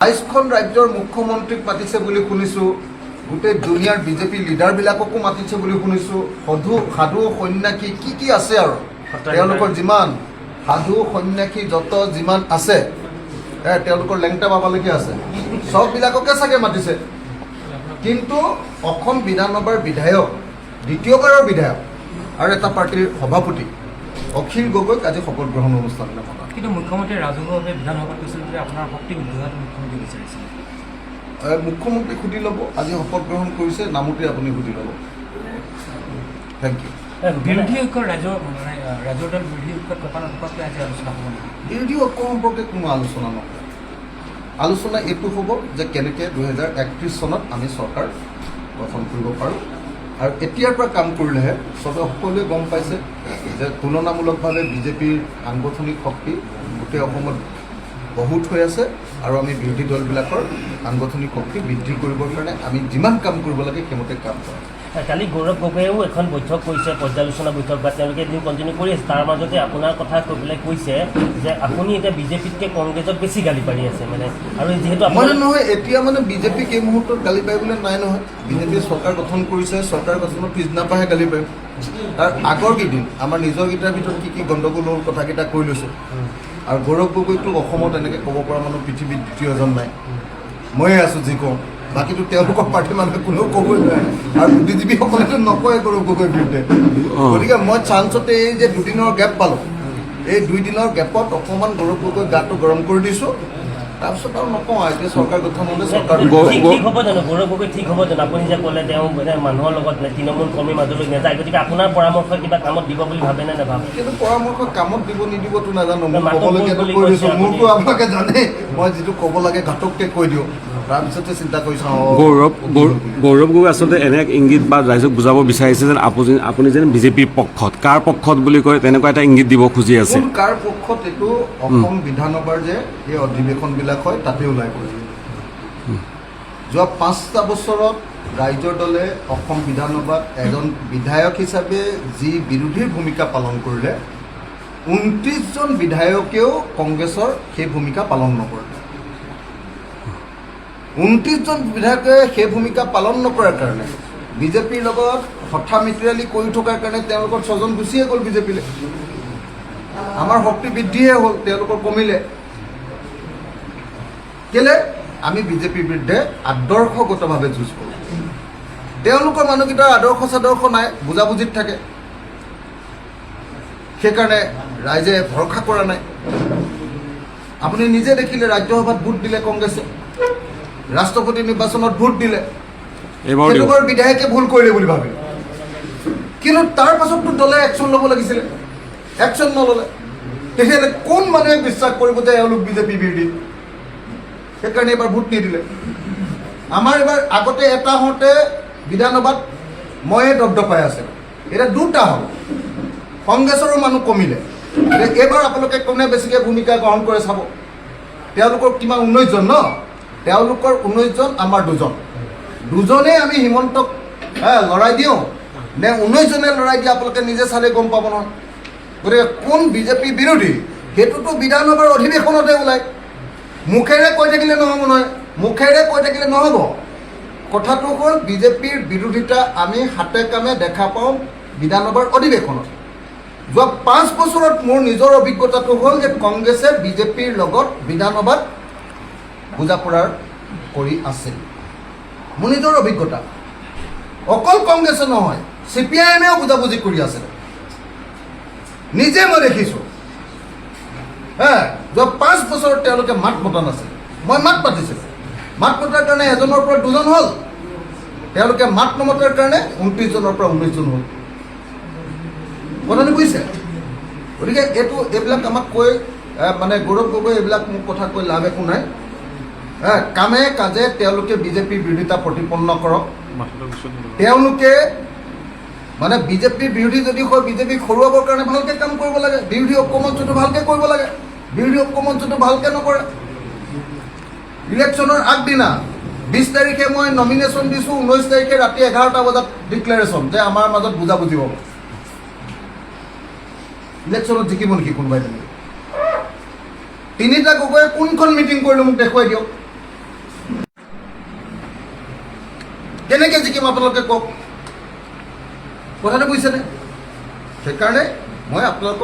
২২খন ৰাজ্যৰ মুখ্যমন্ত্ৰীক মাতিছে বুলি শুনিছোঁ, গোটেই দুনিয়াৰ বিজেপি লিডাৰবিলাককো মাতিছে বুলি শুনিছোঁ। সাধু সন্যাসী কি আছে আৰু তেওঁলোকৰ যিমান সাধু সন্যাসী যিমান আছে তেওঁলোকৰ লেংটা বাবালৈকে আছে, চববিলাককে চাগে মাতিছে। কিন্তু অসম বিধানসভাৰ বিধায়ক, দ্বিতীয়বাৰৰ বিধায়ক আৰু এটা পাৰ্টীৰ সভাপতি অখিল গগৈক আজি শপত গ্ৰহণ অনুষ্ঠানলৈ মতা। কিন্তু মুখ্যমন্ত্ৰী ৰাজহুৱাভাৱে বিধানসভাত কৈছিল যে আপোনাৰ শক্তি উদ্যোগত মুখ্যমন্ত্ৰী বিচাৰিছিল। মুখ্যমন্ত্ৰীক সুধি ল'ব, আজি শপত গ্ৰহণ কৰিছে, নামতে আপুনি সুধি ল'ব। Thank you. বিৰোধী ঐক্যৰ ৰাজৰ দল বিৰোধী ঐক্যত কপালকৈ আজি আলোচনা হ'ব নেকি? বিৰোধী ঐক্য সম্পৰ্কে কোনো আলোচনা নকৰে। আলোচনা এইটো হ'ব যে কেনেকৈ 2031 চনত আমি চৰকাৰ গঠন কৰিব পাৰোঁ। আৰু এতিয়াৰ পৰা কাম কৰিলেহে সকলোৱে গম পাইছে যে তুলনামূলকভাৱে বিজেপিৰ সাংগঠনিক শক্তি গোটেই অসমত বহুত হৈ আছে, আৰু আমি বিৰোধী দলবিলাকৰ সাংগঠনিক শক্তি বৃদ্ধি কৰিবৰ কাৰণে আমি যিমান কাম কৰিব লাগে সেইমতে কাম কৰোঁ। কালি গৌৰৱ গগৈয়েও এখন বৈঠক কৰিছে, পৰ্যালোচনা বৈঠক, বা তেওঁলোকে এদিন কণ্টিনিউ কৰি আছে। তাৰ মাজতে আপোনাৰ কথা কৈ পেলাই কৈছে যে আপুনি এতিয়া বিজেপিতকৈ কংগ্ৰেছক বেছি গালি পাৰি আছে মানে, আৰু যিহেতু মানে নহয় এতিয়া মানে বিজেপিক এই মুহূৰ্তত গালি পাৰিবলৈ নাই নহয়। বিজেপিয়ে চৰকাৰ গঠন কৰিছে, চৰকাৰ গঠনৰ পিছদিনাৰ পৰাহে গালি পাৰিম। তাৰ আগৰ কেইদিন আমাৰ নিজৰকেইটাৰ ভিতৰত কি গণ্ডগোল হ'ল কথাকেইটা কৈ লৈছোঁ। আৰু গৌৰৱ গগৈটো অসমত এনেকৈ ক'ব পৰা মানুহ পৃথিৱীত দ্বিতীয় এজন নাই, ময়ে আছোঁ যি কওঁ। বাকীটো তেওঁলোকৰ পাৰ্টীৰ মানুহে কোনেও ক'বই নোৱাৰে, আৰু বুদ্ধিজীৱীসকলেতো নকয় গৌৰৱ গগৈৰ বিৰুদ্ধে। গতিকে মই চান্সতে এই যে দুদিনৰ গেপ পালোঁ, এই 2 দিনৰ গেপত অকণমান গৌৰৱ গগৈ গাটো গৰম কৰি দিছোঁ। তাৰপিছত আৰু নকওঁ, এতিয়া চৰকাৰ গঠন হ'লে চৰকাৰ ঠিক হ'ব জানো? গৌৰৱ গগৈ ঠিক হ'ব জানো? আপুনি যে ক'লে তেওঁ মানুহৰ লগত তৃণমূল কৰ্মীৰ মাজলৈ নাযায়, গতিকে আপোনাৰ পৰামৰ্শ কিবা কামত দিব বুলি ভাবে নে নাভাবে? কিন্তু পৰামৰ্শ কামত দিব নিদিবতো নাজানো, মই ক'বলগীয়াতো কৈ দিছোঁ। মোৰতো আপোনালোকে জানেই, মই যিটো ক'ব লাগে ঘাটককৈ কৈ দিওঁ, তাৰপিছতে চিন্তা কৰি চাওঁ। গৌৰৱ গগৈ আচলতে এনে এক ইংগিত বা ৰাইজক বুজাব বিচাৰিছে যেন আপুনি যেন বিজেপিৰ পক্ষত, কাৰ পক্ষত বুলি কয় তেনেকুৱা এটা ইংগিত দিব খুজি আছে। কাৰ পক্ষত এইটো অসম বিধানসভাৰ যে এই অধিৱেশনবিলাক হয় তাতে ওলাই পৰে। যোৱা 5টা বছৰত ৰাইজৰ দলে অসম বিধানসভাত এজন বিধায়ক হিচাপে যি বিৰোধীৰ ভূমিকা পালন কৰিলে, 29জন বিধায়কেও কংগ্ৰেছৰ সেই ভূমিকা পালন নকৰিলে। 29জন বিধায়কে সেই ভূমিকা পালন নকৰাৰ কাৰণে, বিজেপিৰ লগত হঠা মিতিৰালি কৰি থকাৰ কাৰণে তেওঁলোকৰ 6জন গুচিয়ে গ'ল বিজেপিলৈ। আমাৰ শক্তি বৃদ্ধিহে হ'ল, তেওঁলোকৰ কমিলে। কেলে? আমি বিজেপিৰ বিৰুদ্ধে আদৰ্শগতভাৱে যুঁজ কৰোঁ। তেওঁলোকৰ মানুহকেইটাৰ আদৰ্শ নাই, বুজাবুজিত থাকে, সেইকাৰণে ৰাইজে ভৰসা কৰা নাই। আপুনি নিজে দেখিলে, ৰাজ্যসভাত ভোট দিলে কংগ্ৰেছে, ৰাষ্ট্ৰপতি নিৰ্বাচনত ভোট দিলে, সেইটোকৰ বিধায়কে ভুল কৰিলে বুলি ভাবিলে। কিন্তু তাৰ পাছততো দলে একশ্যন ল'ব লাগিছিলে, একশ্যন নল'লে। তেতিয়াহ'লে কোন মানুহে বিশ্বাস কৰিব যে এওঁলোক বিজেপি বিৰোধী? সেইকাৰণে এইবাৰ ভোট নিদিলে। আমাৰ এইবাৰ আগতে এটা হওঁতে বিধানসভাত ময়ে দপদপাই আছে, এতিয়া 2টা হ'ল, কংগ্ৰেছৰো মানুহ কমিলে। এইবাৰ আপোনালোকে কোনে বেছিকৈ ভূমিকা গ্ৰহণ কৰে চাব। তেওঁলোকৰ কিমান 19জন ন? তেওঁলোকৰ 19জন, আমাৰ 2জন। 2জনেই আমি হিমন্তক লৰাই দিওঁ নে 19জনে লৰাই দিয়ে আপোনালোকে নিজে চালে গম পাব নহয়। গতিকে কোন বিজেপি বিৰোধী সেইটোতো বিধানসভাৰ অধিৱেশনতে ওলায়। মুখেৰে কৈ থাকিলে নহ'ব নহয়, মুখেৰে কৈ থাকিলে নহ'ব। কথাটো হ'ল বিজেপিৰ বিৰোধিতা আমি হাতে কামে দেখা পাওঁ বিধানসভাৰ অধিৱেশনত। যোৱা 5 বছৰত মোৰ নিজৰ অভিজ্ঞতাটো হ'ল যে কংগ্ৰেছে বিজেপিৰ লগত বিধানসভাত বুজাপৰাৰ কৰি আছে। মোৰ নিজৰ অভিজ্ঞতা, অকল কংগ্ৰেছে নহয়, CPIMেও বুজাবুজি কৰি আছে, নিজে মই দেখিছোঁ। যোৱা 5 বছৰত তেওঁলোকে মাত মতা নাছিল, মই মাত পাতিছিলোঁ। মাত মতাৰ কাৰণে 1জনৰ পৰা 2জন হ'ল, তেওঁলোকে মাত নমতাৰ কাৰণে 29জনৰ পৰা 19জন হ'ল। কথাটো বুজিছে? গতিকে এইবিলাক আমাক কৈ মানে গৌৰৱ গগৈ এইবিলাক মোক কথা কৈ লাভ একো নাই। কামে কাজে তেওঁলোকে বিজেপিৰ বিৰোধিতা প্ৰতিপন্ন কৰক। তেওঁলোকে মানে বিজেপিৰ বিৰোধী যদি হয়, বিজেপিক হৰুৱাবৰ কাৰণে ভালকৈ কাম কৰিব লাগে, বিৰোধী ঐক্যমঞ্চটো ভালকৈ কৰিব লাগে। বিৰোধী ঐক্যমঞ্চটো ভালকৈ নকৰে। ইলেকশ্যনৰ আগদিনা 20 তাৰিখে মই নমিনেশ্যন দিছোঁ, 19 তাৰিখে ৰাতি 11টা বজাত ডিক্লেৰেশ্যন যে আমাৰ মাজত বুজাবুজি হ'ব। ইলেকশ্যনত জিকিব নেকি কোনোবাই? তেনেকৈ 3টা গগৈয়ে কোনখন মিটিং কৰিলোঁ মোক দেখুৱাই দিয়ক। কেনেকৈ জিকিম আপোনালোকে কওক কথাটো বুজিছেনে সেইকাৰণে মই আপোনালোকক